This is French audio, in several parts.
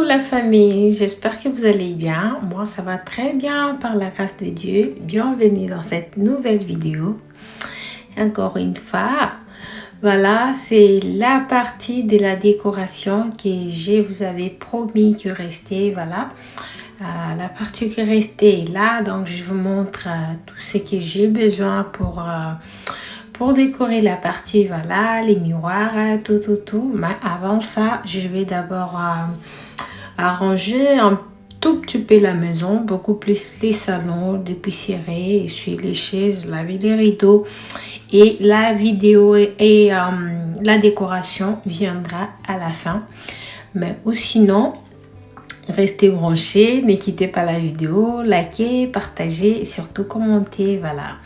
la famille, j'espère que vous allez bien. Moi, ça va très bien par la grâce de Dieu. Bienvenue dans cette nouvelle vidéo. Encore une fois, voilà, c'est la partie de la décoration que je vous avais promis que restait. Voilà, la partie qui restait est là. Donc, je vous montre tout ce que j'ai besoin pour décorer la partie, voilà, les miroirs, tout. Mais avant ça, je vais d'abord arranger un tout petit peu la maison, beaucoup plus les salons, dépoussiérer, essuyer les chaises, laver les rideaux. Et la vidéo et la décoration viendra à la fin. Mais ou sinon, restez branchés, ne quittez pas la vidéo, likez, partagez et surtout commentez, voilà.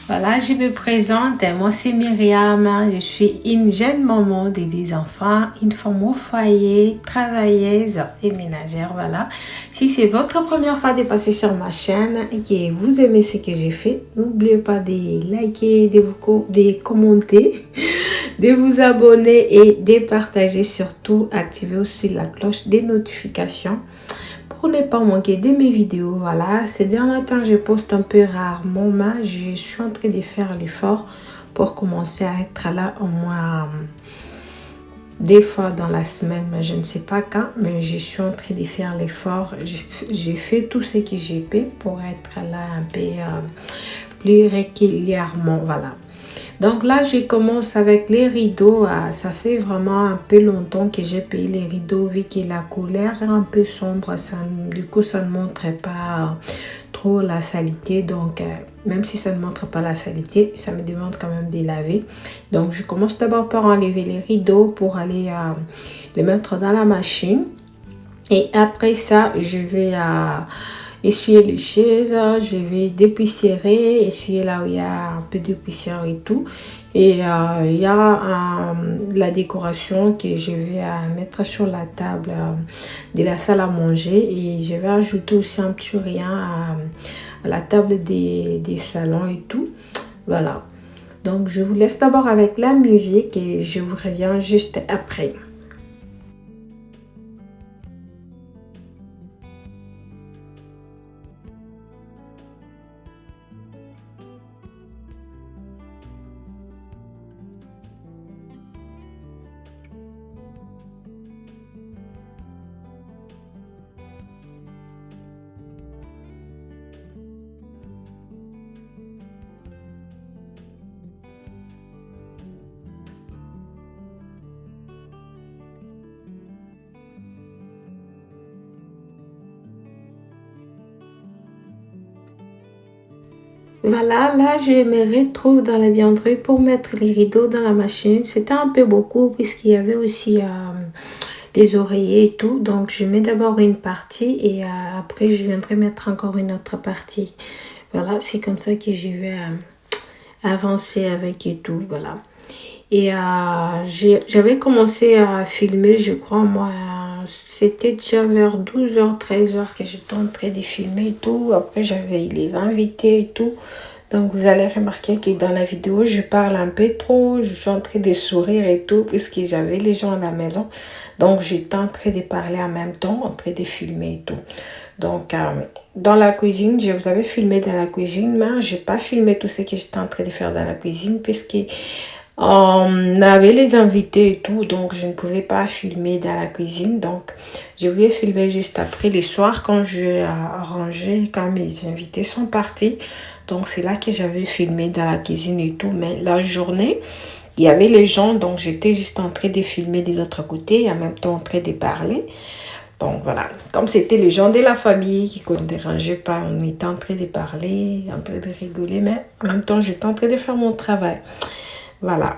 Voilà, je me présente, moi c'est Myriam, je suis une jeune maman de 10 enfants, une femme au foyer, travailleuse et ménagère, voilà. Si c'est votre première fois de passer sur ma chaîne et que vous aimez ce que j'ai fait, n'oubliez pas de liker, de commenter, de vous abonner et de partager, surtout activez aussi la cloche des notifications. Pour ne pas manquer de mes vidéos, voilà, ces derniers temps je poste un peu rarement, mais je suis en train de faire l'effort pour commencer à être là au moins des fois dans la semaine, mais je ne sais pas quand, mais je suis en train de faire l'effort. J'ai fait tout ce que j'ai pu pour être là un peu plus régulièrement, voilà. Donc là, je commence avec les rideaux. Ça fait vraiment un peu longtemps que j'ai payé les rideaux vu que la couleur est un peu sombre. Du coup, ça ne montre pas trop la saleté. Donc, même si ça ne montre pas la saleté, ça me demande quand même de laver. Donc, je commence d'abord par enlever les rideaux pour aller les mettre dans la machine. Et après ça, je vais essuyer les chaises, je vais dépoussiérer, essuyer là où il y a un peu de poussière et tout. Et il y a la décoration que je vais mettre sur la table de la salle à manger. Et je vais ajouter aussi un petit rien à la table des salons et tout. Voilà. Donc je vous laisse d'abord avec la musique et je vous reviens juste après. Voilà, là je me retrouve dans la bianderie pour mettre les rideaux dans la machine. C'était un peu beaucoup puisqu'il y avait aussi des oreillers et tout. Donc je mets d'abord une partie et après je viendrai mettre encore une autre partie. Voilà, c'est comme ça que je vais avancer avec et tout. Voilà. Et j'avais commencé à filmer, je crois, moi, c'était déjà vers 12h, 13h que j'étais en train de filmer et tout. Après, j'avais les invités et tout. Donc, vous allez remarquer que dans la vidéo, je parle un peu trop. Je suis en train de sourire et tout, puisque j'avais les gens à la maison. Donc, j'étais en train de parler en même temps, en train de filmer et tout. Donc, dans la cuisine, je vous avais filmé dans la cuisine, mais je n'ai pas filmé tout ce que j'étais en train de faire dans la cuisine, puisque on avait les invités et tout, donc je ne pouvais pas filmer dans la cuisine. Donc, je voulais filmer juste après les soirs quand j'ai arrangé, quand mes invités sont partis. Donc, c'est là que j'avais filmé dans la cuisine et tout. Mais la journée, il y avait les gens, donc j'étais juste en train de filmer de l'autre côté et en même temps en train de parler. Bon, voilà. Comme c'était les gens de la famille qui ne dérangeaient pas, on était en train de parler, en train de rigoler, mais en même temps, j'étais en train de faire mon travail. Voilà.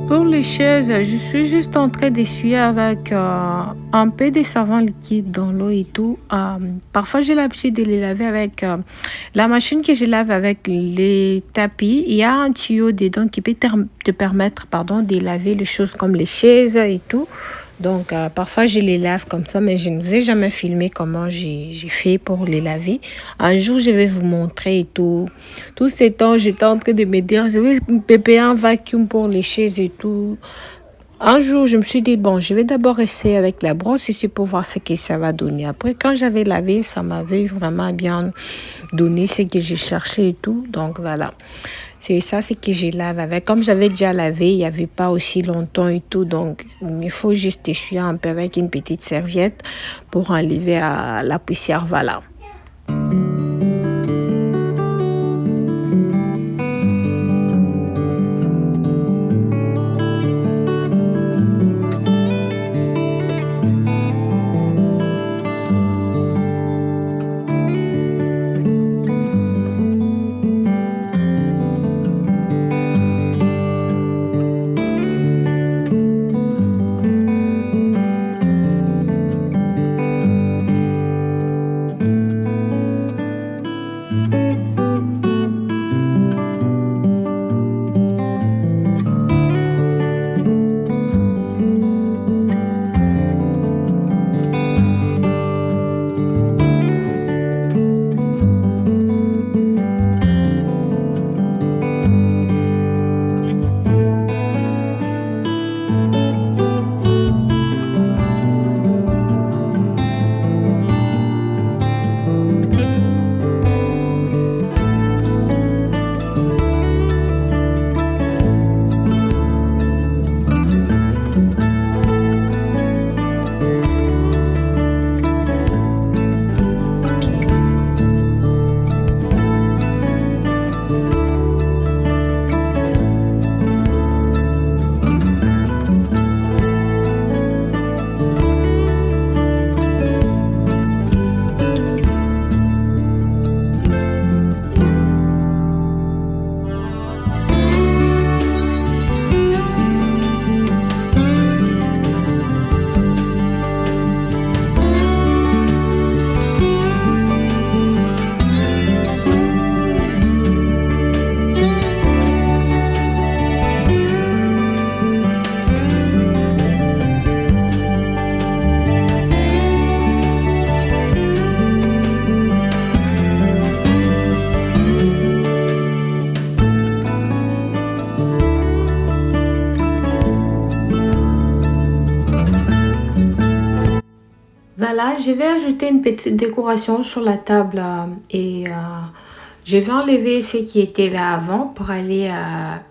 Pour les chaises, je suis juste en train d'essuyer avec un peu de savon liquide dans l'eau et tout. Parfois, j'ai l'habitude de les laver avec la machine que je lave avec les tapis. Il y a un tuyau dedans qui peut te permettre de laver les choses comme les chaises et tout. Donc, parfois, je les lave comme ça, mais je ne vous ai jamais filmé comment j'ai fait pour les laver. Un jour, je vais vous montrer et tout. Tout ce temps, j'étais en train de me dire, je vais payer un vacuum pour les chaises et tout. Un jour, je me suis dit, bon, je vais d'abord essayer avec la brosse ici pour voir ce que ça va donner. Après, quand j'avais lavé, ça m'avait vraiment bien donné ce que j'ai cherché et tout. Donc, voilà. C'est ça, c'est que je lave avec. Comme j'avais déjà lavé, il n'y avait pas aussi longtemps et tout. Donc, il faut juste essuyer un peu avec une petite serviette pour enlever la poussière. Voilà. Voilà, je vais ajouter une petite décoration sur la table je vais enlever ce qui était là avant pour aller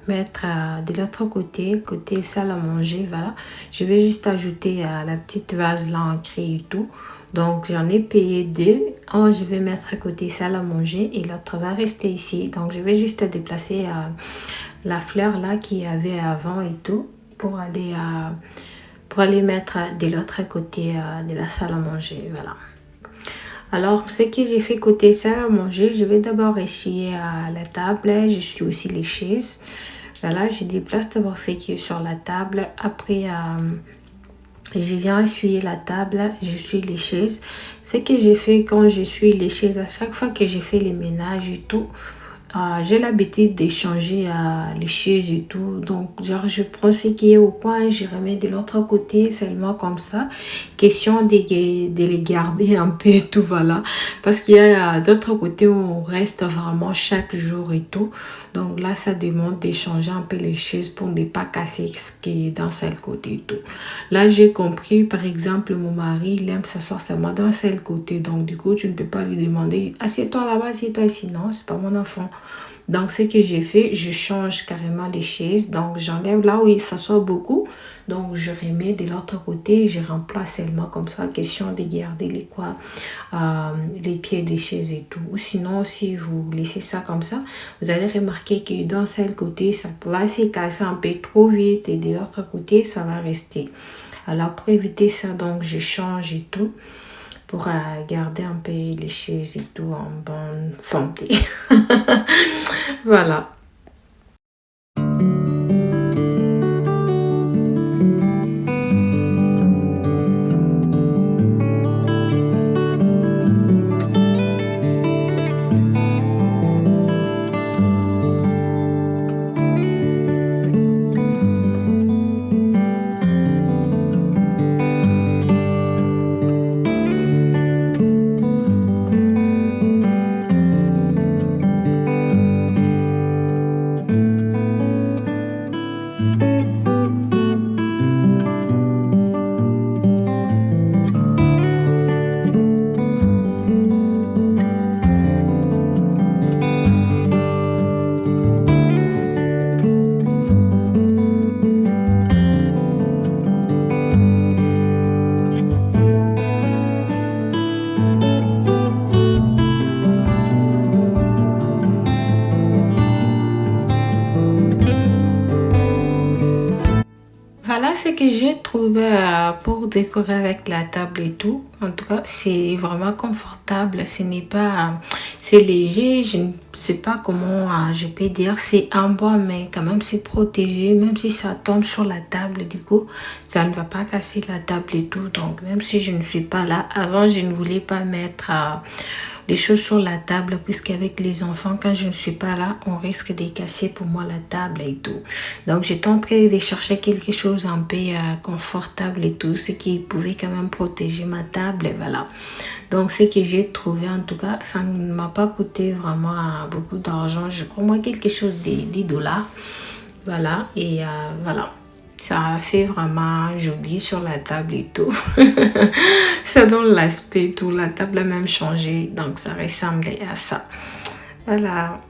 mettre de l'autre côté salle à manger. Voilà, je vais juste ajouter la petite vase là ancrée et tout. Donc j'en ai payé deux. Un, je vais mettre à côté salle à manger et l'autre va rester ici. Donc je vais juste déplacer la fleur là qu'il y avait avant et tout pour aller mettre de l'autre côté de la salle à manger. Voilà. Alors, ce que j'ai fait côté salle à manger, je vais d'abord essuyer la table. Je suis aussi les chaises. Voilà, je déplace d'abord ce qui est sur la table. Après, je viens essuyer la table, je suis les chaises. Ce que j'ai fait quand je suis les chaises, à chaque fois que j'ai fait les ménages et tout, j'ai l'habitude d'échanger les chaises et tout. Donc, genre, je prends ce qui est au coin, je remets de l'autre côté, seulement comme ça. Question de les garder un peu et tout, voilà. Parce qu'il y a d'autres côtés où on reste vraiment chaque jour et tout. Donc là, ça demande d'échanger un peu les chaises pour ne pas casser ce qui est dans ce côté et tout. Là, j'ai compris, par exemple, mon mari, il aime s'asseoir seulement dans ce côté. Donc, du coup, tu ne peux pas lui demander, assieds-toi là-bas, assieds-toi ici. Non, c'est pas mon enfant. Donc, ce que j'ai fait, je change carrément les chaises. Donc, j'enlève là où il s'assoit beaucoup. Donc, je remets de l'autre côté. Je remplace seulement comme ça. Question de garder les pieds des chaises et tout. Ou sinon, si vous laissez ça comme ça, vous allez remarquer que dans ce côté, ça va se casser un peu trop vite. Et de l'autre côté, ça va rester. Alors, pour éviter ça, donc, je change et tout. Pour garder un peu les chaises et tout en bonne santé. Voilà. Voilà ce que j'ai trouvé pour décorer avec la table et tout. En tout cas, c'est vraiment confortable. Ce n'est pas... c'est léger. Je ne sais pas comment je peux dire. C'est en bois, mais quand même, c'est protégé. Même si ça tombe sur la table, du coup, ça ne va pas casser la table et tout. Donc, même si je ne suis pas là, avant, je ne voulais pas mettre... les choses sur la table, puisqu'avec les enfants, quand je ne suis pas là, on risque de casser pour moi la table et tout. Donc, j'étais en train de chercher quelque chose un peu confortable et tout, ce qui pouvait quand même protéger ma table, et voilà. Donc, ce que j'ai trouvé, en tout cas, ça ne m'a pas coûté vraiment beaucoup d'argent. Je prends moi quelque chose de 10 $. Voilà, et voilà. Ça a fait vraiment joli sur la table et tout. Ça donne l'aspect et tout. La table a même changé. Donc, ça ressemblait à ça. Voilà.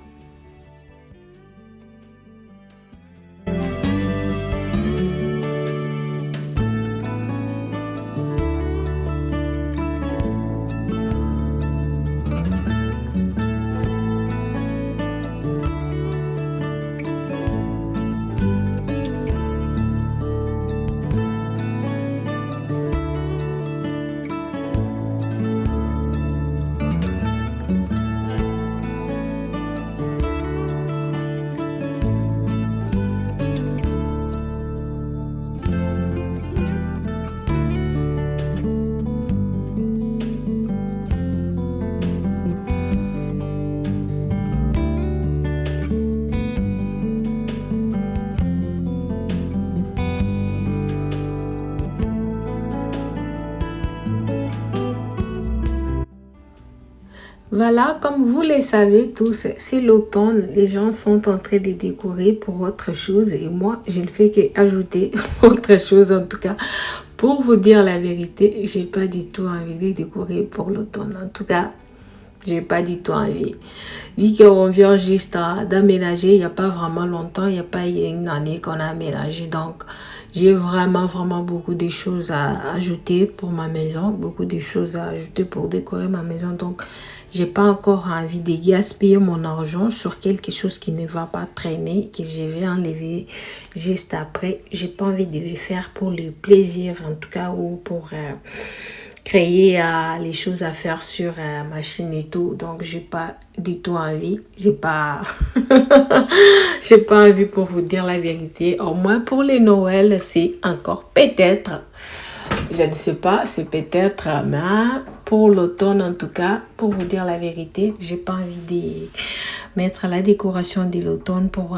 Voilà, comme vous le savez tous, c'est l'automne. Les gens sont en train de décorer pour autre chose. Et moi, je ne fais qu'ajouter autre chose, en tout cas, Pour vous dire la vérité, j'ai pas du tout envie de décorer pour l'automne. En tout cas, j'ai pas du tout envie. Vu qu'on vient juste d'aménager, il n'y a pas vraiment longtemps, il n'y a pas une année qu'on a aménagé. Donc, j'ai vraiment beaucoup de choses à ajouter pour ma maison. Beaucoup de choses à ajouter pour décorer ma maison. Donc, j'ai pas encore envie de gaspiller mon argent sur quelque chose qui ne va pas traîner, que je vais enlever juste après. J'ai pas envie de le faire pour le plaisir, en tout cas, ou pour créer les choses à faire sur ma chaîne et tout. Donc, j'ai pas du tout envie. J'ai pas... j'ai pas envie pour vous dire la vérité. Au moins, pour les Noël, c'est encore peut-être... Je ne sais pas, c'est peut-être, mais pour l'automne en tout cas, pour vous dire la vérité, j'ai pas envie de mettre la décoration de l'automne pour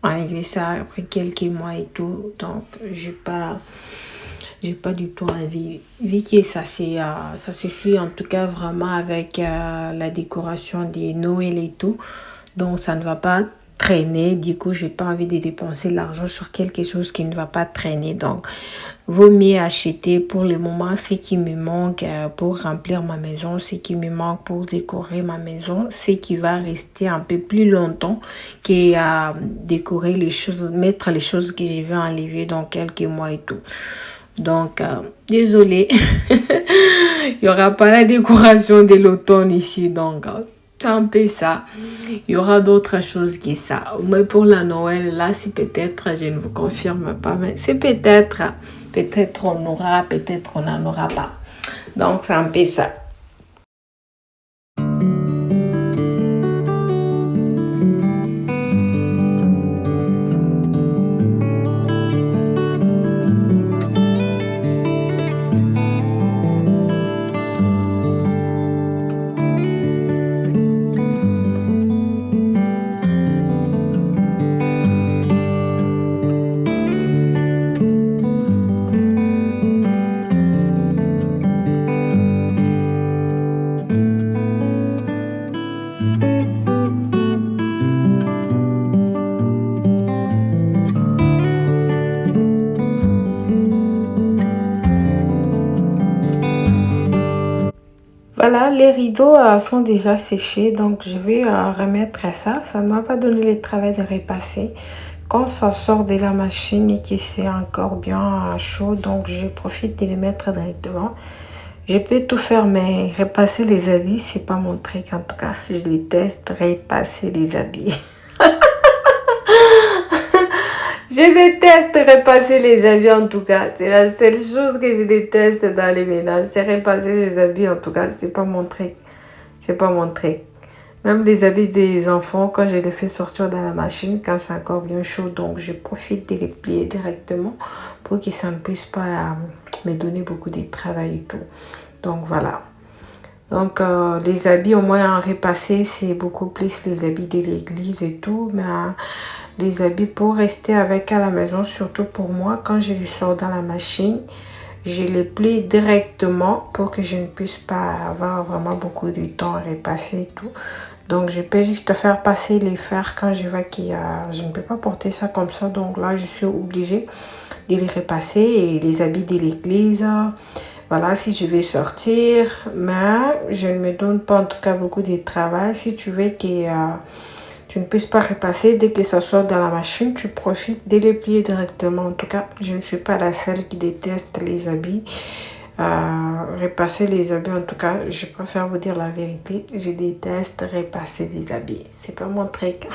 enlever ça après quelques mois et tout. Donc, j'ai pas du tout envie. Vu que ça se suit en tout cas vraiment avec la décoration de Noël et tout. Donc, ça ne va pas traîner. Du coup, j'ai pas envie de dépenser l'argent sur quelque chose qui ne va pas traîner. Donc, vaut mieux acheter pour le moment ce qui me manque pour remplir ma maison, ce qui me manque pour décorer ma maison, ce qui va rester un peu plus longtemps que décorer les choses, mettre les choses que je vais enlever dans quelques mois et tout. Donc, désolé, il n'y aura pas la décoration de l'automne ici, donc c'est un peu ça. Il y aura d'autres choses que ça. Mais pour la Noël, là, c'est peut-être, je ne vous confirme pas, mais c'est peut-être on aura, peut-être on n'en aura pas. Donc, c'est un peu ça. Voilà, les rideaux sont déjà séchés, donc je vais remettre ça. Ça ne m'a pas donné le travail de repasser. Quand ça sort de la machine et que c'est encore bien chaud, donc je profite de les mettre directement. Je peux tout faire, mais repasser les habits, c'est pas mon truc en tout cas. Je déteste repasser les habits. Je déteste repasser les habits en tout cas. C'est la seule chose que je déteste dans les ménages. C'est repasser les habits en tout cas. C'est pas mon truc. C'est pas mon truc. Même les habits des enfants, quand je les fais sortir dans la machine, quand c'est encore bien chaud, donc je profite de les plier directement pour que ça ne puisse pas me donner beaucoup de travail et tout. Donc voilà. Donc les habits au moins en repassé, c'est beaucoup plus les habits de l'église et tout. Mais les habits pour rester avec à la maison, surtout pour moi, quand je les sors dans la machine, je les plie directement pour que je ne puisse pas avoir vraiment beaucoup de temps à repasser et tout. Donc je peux juste faire passer les fers quand je vois que je ne peux pas porter ça comme ça. Donc là, je suis obligée de les repasser. Et les habits de l'église, voilà, si je vais sortir, mais je ne me donne pas en tout cas beaucoup de travail. Si tu veux que tu ne puisses pas repasser, dès que ça sort dans la machine, tu profites de les plier directement. En tout cas, je ne suis pas la seule qui déteste les habits. Repasser les habits, en tout cas, je préfère vous dire la vérité. Je déteste repasser les habits. C'est pas mon truc.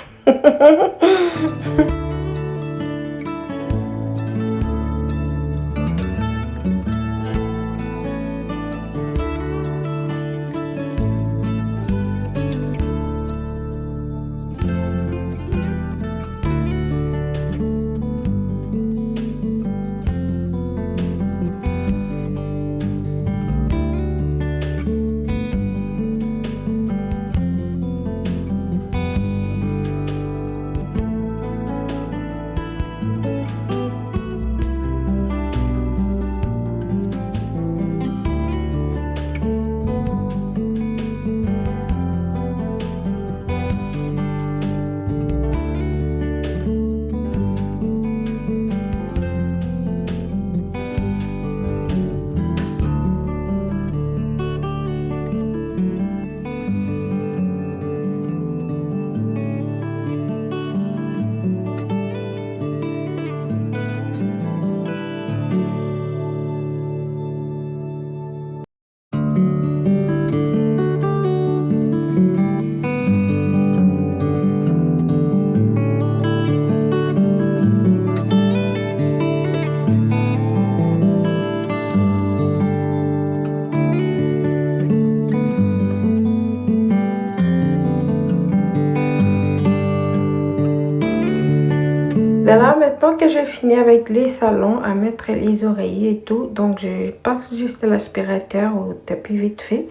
maintenant que j'ai fini avec les salons, à mettre les oreillers et tout, donc je passe juste l'aspirateur au tapis vite fait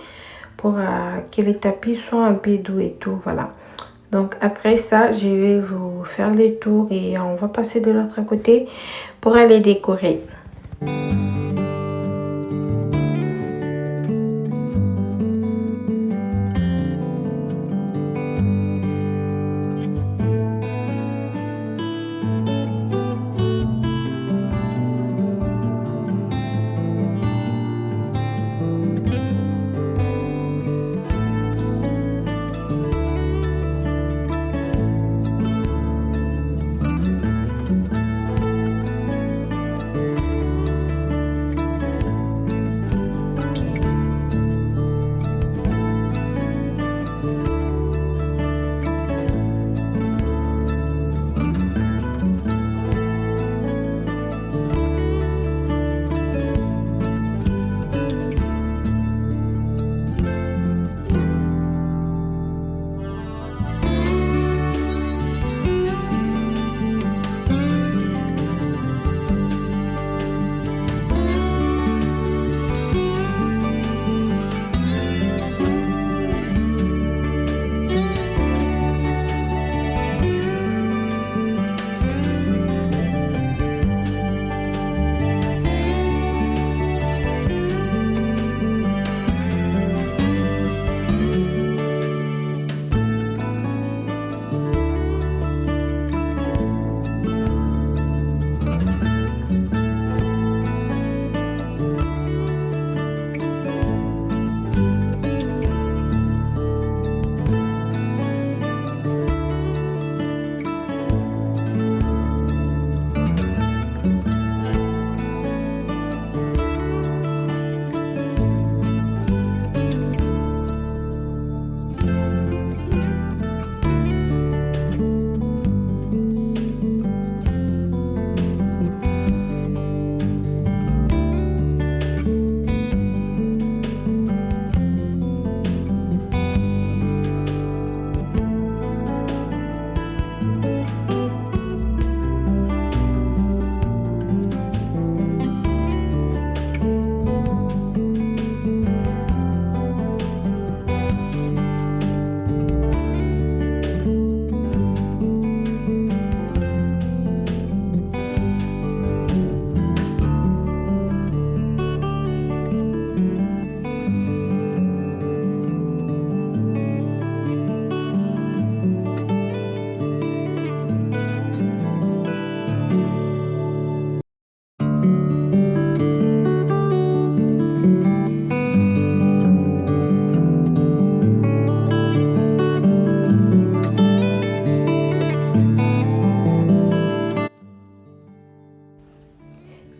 pour que les tapis soient un peu doux et tout, voilà. Donc après ça, je vais vous faire les tours et on va passer de l'autre côté pour aller décorer.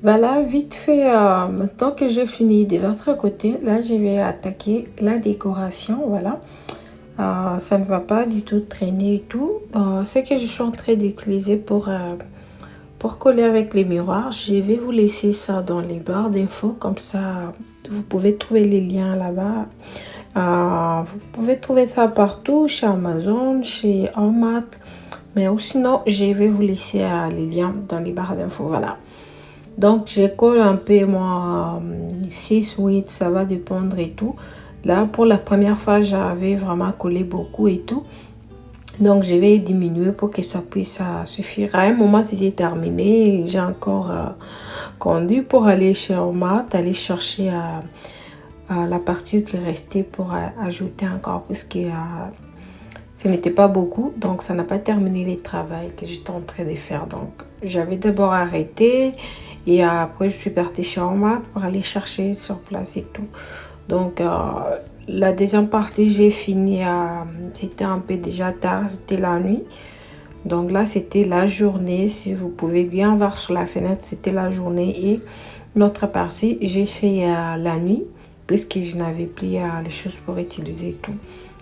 Voilà, vite fait, maintenant que j'ai fini de l'autre côté, là, je vais attaquer la décoration, voilà. Ça ne va pas du tout traîner et tout. Ce que je suis en train d'utiliser pour coller avec les miroirs, je vais vous laisser ça dans les barres d'infos, comme ça, vous pouvez trouver les liens là-bas. Vous pouvez trouver ça partout, chez Amazon, chez Walmart, mais sinon, je vais vous laisser les liens dans les barres d'infos, voilà. Donc, je colle un peu, moi, 6, 8, ça va dépendre et tout. Là, pour la première fois, j'avais vraiment collé beaucoup et tout. Donc, je vais diminuer pour que ça puisse suffire. À un moment, c'était terminé. J'ai encore conduit pour aller chez Walmart, aller chercher la partie qui restait pour ajouter encore, parce que ce n'était pas beaucoup. Donc, ça n'a pas terminé le travail que j'étais en train de faire. Donc, j'avais d'abord arrêté. Et après, je suis partie chez Walmart pour aller chercher sur place et tout. Donc, la deuxième partie, j'ai fini. C'était un peu déjà tard, c'était la nuit. Donc là, c'était la journée. Si vous pouvez bien voir sur la fenêtre, c'était la journée. Et l'autre partie, j'ai fait la nuit, puisque je n'avais plus les choses pour utiliser et tout.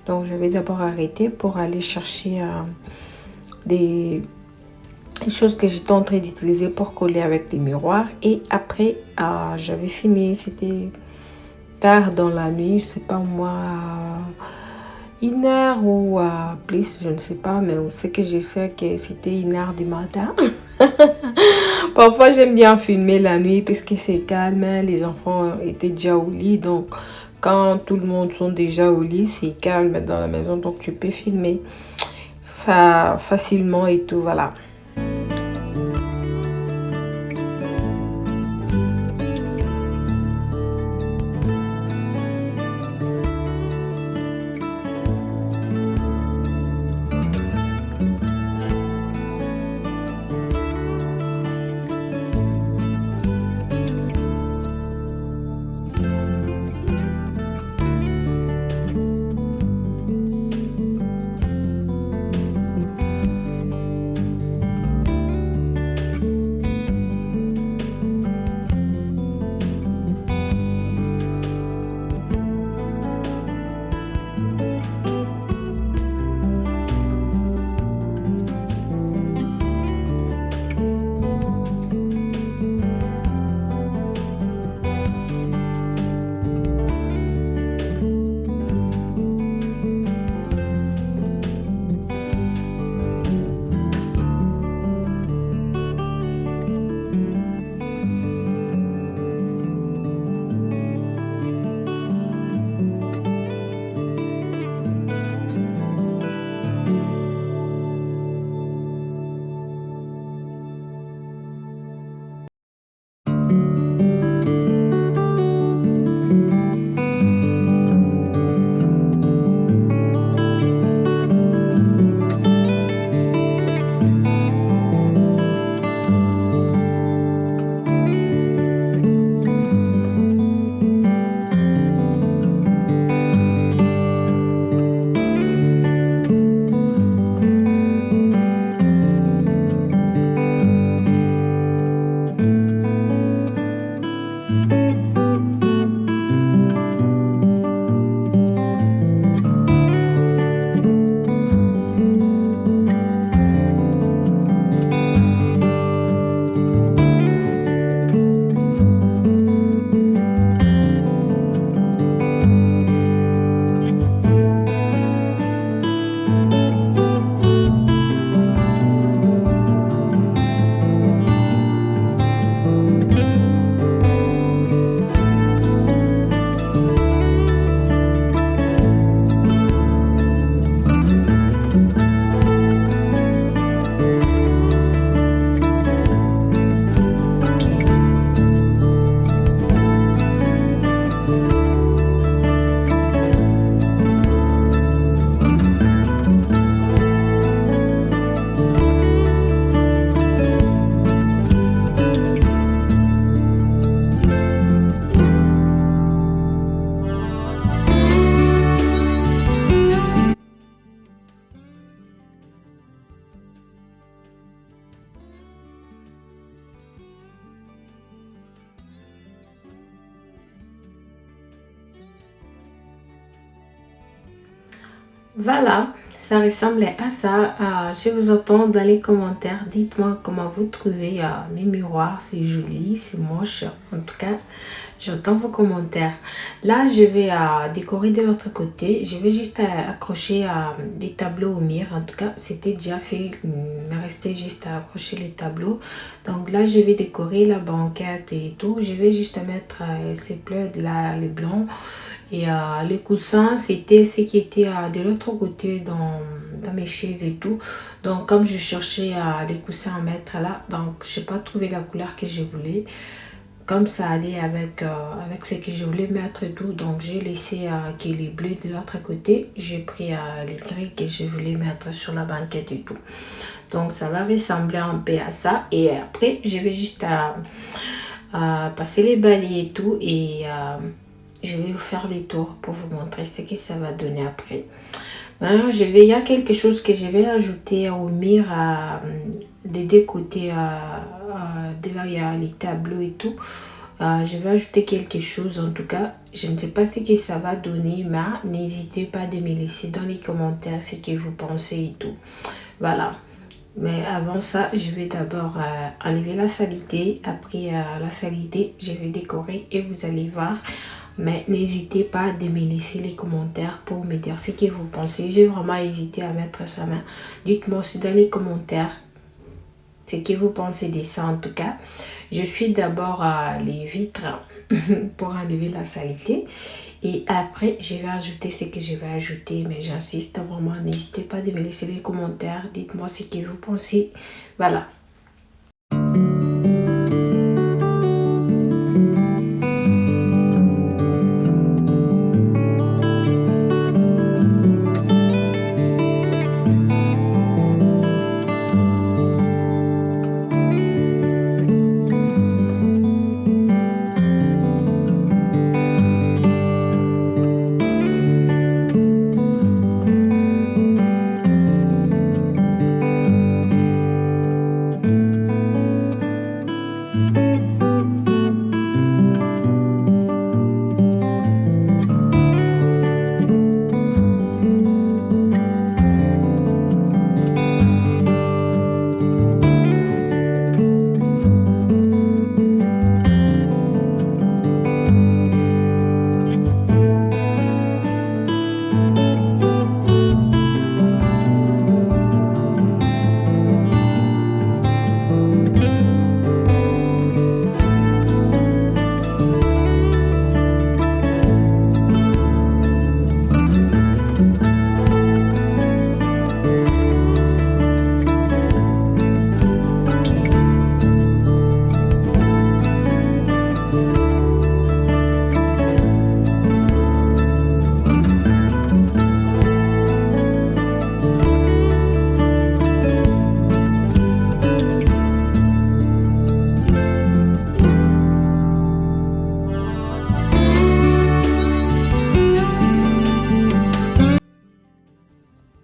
Donc, je vais d'abord arrêter pour aller chercher des choses que j'étais en train d'utiliser pour coller avec les miroirs. Et après, j'avais fini. C'était tard dans la nuit, je sais pas moi, 1h ou plus, je ne sais pas, mais ce que je sais que c'était 1h du matin. Parfois, j'aime bien filmer la nuit parce que c'est calme, hein. Les enfants étaient déjà au lit. Donc, quand tout le monde sont déjà au lit, c'est calme dans la maison. Donc, tu peux filmer facilement et tout. Voilà. Voilà, ça ressemblait à ça. Je vous attends dans les commentaires. Dites-moi comment vous trouvez mes miroirs. C'est joli, c'est moche. En tout cas, j'attends vos commentaires. Là, je vais décorer de l'autre côté. Je vais juste accrocher des tableaux au mur. En tout cas, c'était déjà fait. Il me restait juste à accrocher les tableaux. Donc là, je vais décorer la banquette et tout. Je vais juste mettre ces plaids là, les blancs. Et les coussins, c'était ce qui était de l'autre côté dans mes chaises et tout. Donc, comme je cherchais des coussins à mettre là, donc je n'ai pas trouvé la couleur que je voulais. Comme ça allait avec ce que je voulais mettre et tout. Donc, j'ai laissé que les bleus de l'autre côté. J'ai pris les gris que je voulais mettre sur la banquette et tout. Donc, ça va ressembler un peu à ça. Et après, je vais juste passer les balais et tout. Et je vais vous faire les tours pour vous montrer ce que ça va donner après. Maintenant, il y a quelque chose que je vais ajouter au mur des deux côtés. De là, il y a les tableaux et tout. Je vais ajouter quelque chose. En tout cas, je ne sais pas ce que ça va donner, mais n'hésitez pas de me laisser dans les commentaires ce que vous pensez et tout. Voilà. Mais avant ça, je vais d'abord enlever la saleté. Après la saleté, je vais décorer et vous allez voir. Mais n'hésitez pas de me laisser les commentaires pour me dire ce que vous pensez. J'ai vraiment hésité à mettre ça, mais dites-moi aussi dans les commentaires ce que vous pensez de ça en tout cas. Je suis d'abord à les vitres pour enlever la saleté. Et après, je vais ajouter ce que je vais ajouter. Mais j'insiste vraiment, n'hésitez pas de me laisser les commentaires. Dites-moi ce que vous pensez. Voilà.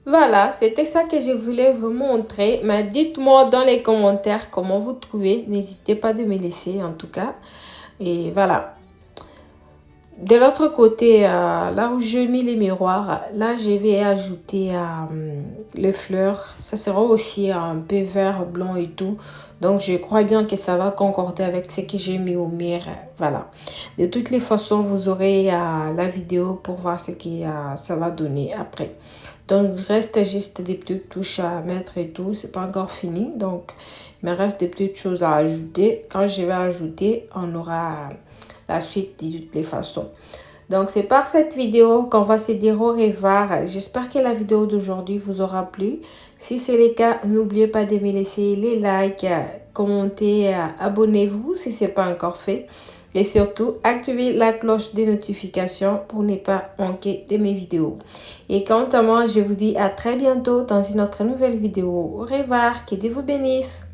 Voilà, c'était ça que je voulais vous montrer. Mais dites-moi dans les commentaires comment vous trouvez. N'hésitez pas de me laisser en tout cas. Et voilà. De l'autre côté, là où j'ai mis les miroirs, là je vais ajouter les fleurs. Ça sera aussi un peu vert, blanc et tout. Donc je crois bien que ça va concorder avec ce que j'ai mis au mur. Voilà. De toutes les façons, vous aurez la vidéo pour voir ce que ça va donner après. Donc il reste juste des petites touches à mettre et tout. C'est pas encore fini. Donc il me reste des petites choses à ajouter. Quand je vais ajouter, on aura la suite de toutes les façons. Donc c'est par cette vidéo qu'on va se dire au revoir. J'espère que la vidéo d'aujourd'hui vous aura plu. Si c'est le cas, n'oubliez pas de me laisser les likes, commenter, abonnez-vous si ce n'est pas encore fait. Et surtout, activez la cloche des notifications pour ne pas manquer de mes vidéos. Et quant à moi, je vous dis à très bientôt dans une autre nouvelle vidéo. Au revoir, que Dieu vous bénisse.